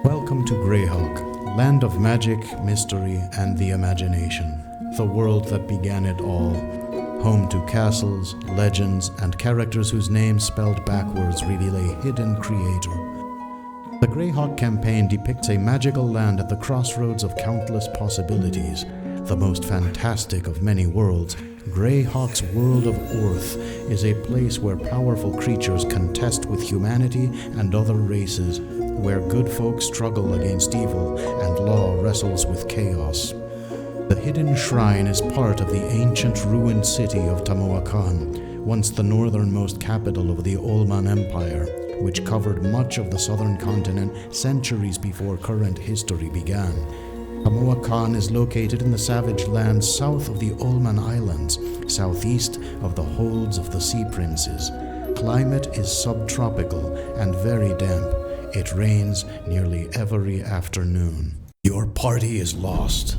Welcome to Greyhawk, land of magic, mystery, and the imagination. The world that began it all. Home to castles, legends, and characters whose names spelled backwards reveal a hidden creator. The Greyhawk campaign depicts a magical land at the crossroads of countless possibilities. The most fantastic of many worlds, Greyhawk's world of Orth is a place where powerful creatures contest with humanity and other races, where good folk struggle against evil and law wrestles with chaos. The hidden shrine is part of the ancient ruined city of Tamoachan, once the northernmost capital of the Olman Empire, which covered much of the southern continent centuries before current history began. Tamoachan is located in the savage lands south of the Olman Islands, southeast of the holds of the Sea Princes. Climate is subtropical and very damp. It rains nearly every afternoon. Your party is lost.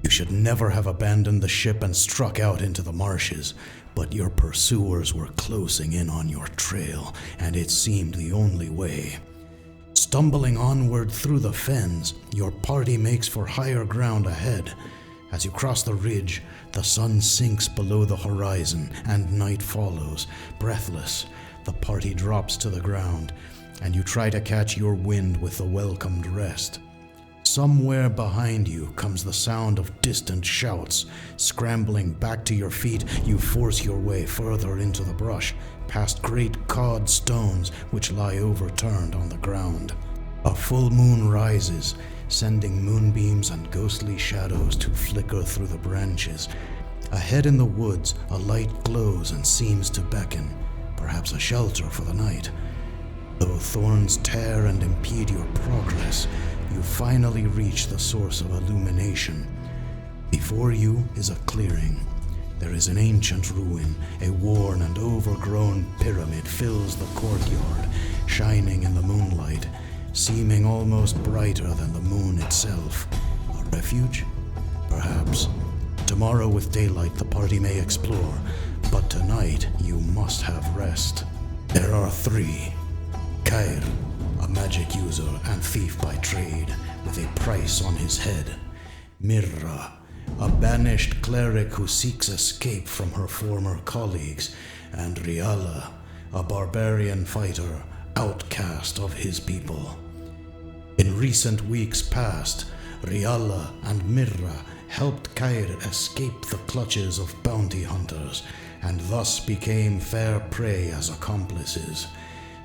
You should never have abandoned the ship and struck out into the marshes, but your pursuers were closing in on your trail, and it seemed the only way. Stumbling onward through the fens, your party makes for higher ground ahead. As you cross the ridge, the sun sinks below the horizon, and night follows. Breathless, the party drops to the ground, and you try to catch your wind with the welcomed rest. Somewhere behind you comes the sound of distant shouts. Scrambling back to your feet, you force your way further into the brush, past great cod stones which lie overturned on the ground. A full moon rises, sending moonbeams and ghostly shadows to flicker through the branches. Ahead in the woods, a light glows and seems to beckon, perhaps a shelter for the night. Though thorns tear and impede your progress, you finally reach the source of illumination. Before you is a clearing. There is an ancient ruin. A worn and overgrown pyramid fills the courtyard, shining in the moonlight, seeming almost brighter than the moon itself. A refuge? Perhaps. Tomorrow with daylight the party may explore, but tonight you must have rest. There are three. Kair, a magic user and thief by trade, with a price on his head. Mirra, a banished cleric who seeks escape from her former colleagues. And Rialla, a barbarian fighter, outcast of his people. In recent weeks past, Rialla and Mirra helped Kair escape the clutches of bounty hunters, and thus became fair prey as accomplices.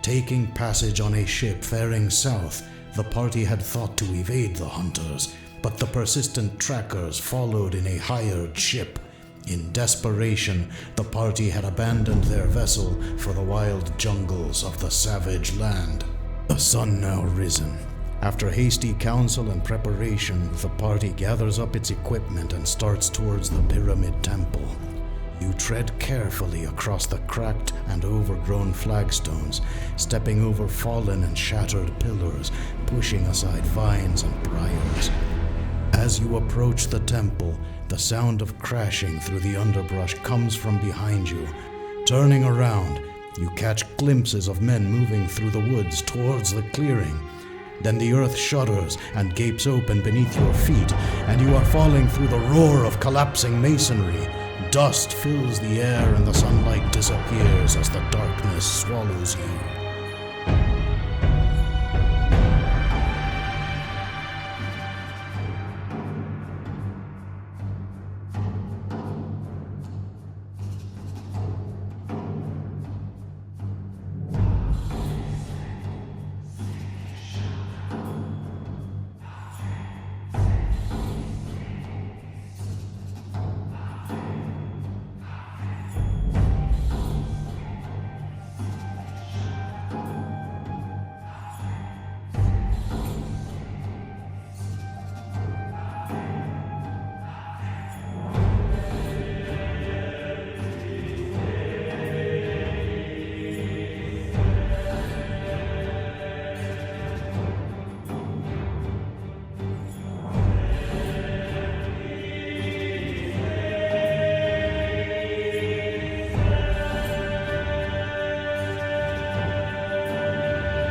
Taking passage on a ship faring south, the party had thought to evade the hunters, but the persistent trackers followed in a hired ship. In desperation, the party had abandoned their vessel for the wild jungles of the savage land. The sun now risen. After hasty counsel and preparation, the party gathers up its equipment and starts towards the Pyramid Temple. You tread carefully across the cracked and overgrown flagstones, stepping over fallen and shattered pillars, pushing aside vines and briars. As you approach the temple, the sound of crashing through the underbrush comes from behind you. Turning around, you catch glimpses of men moving through the woods towards the clearing. Then the earth shudders and gapes open beneath your feet, and you are falling through the roar of collapsing masonry. Dust fills the air and the sunlight disappears as the darkness swallows you.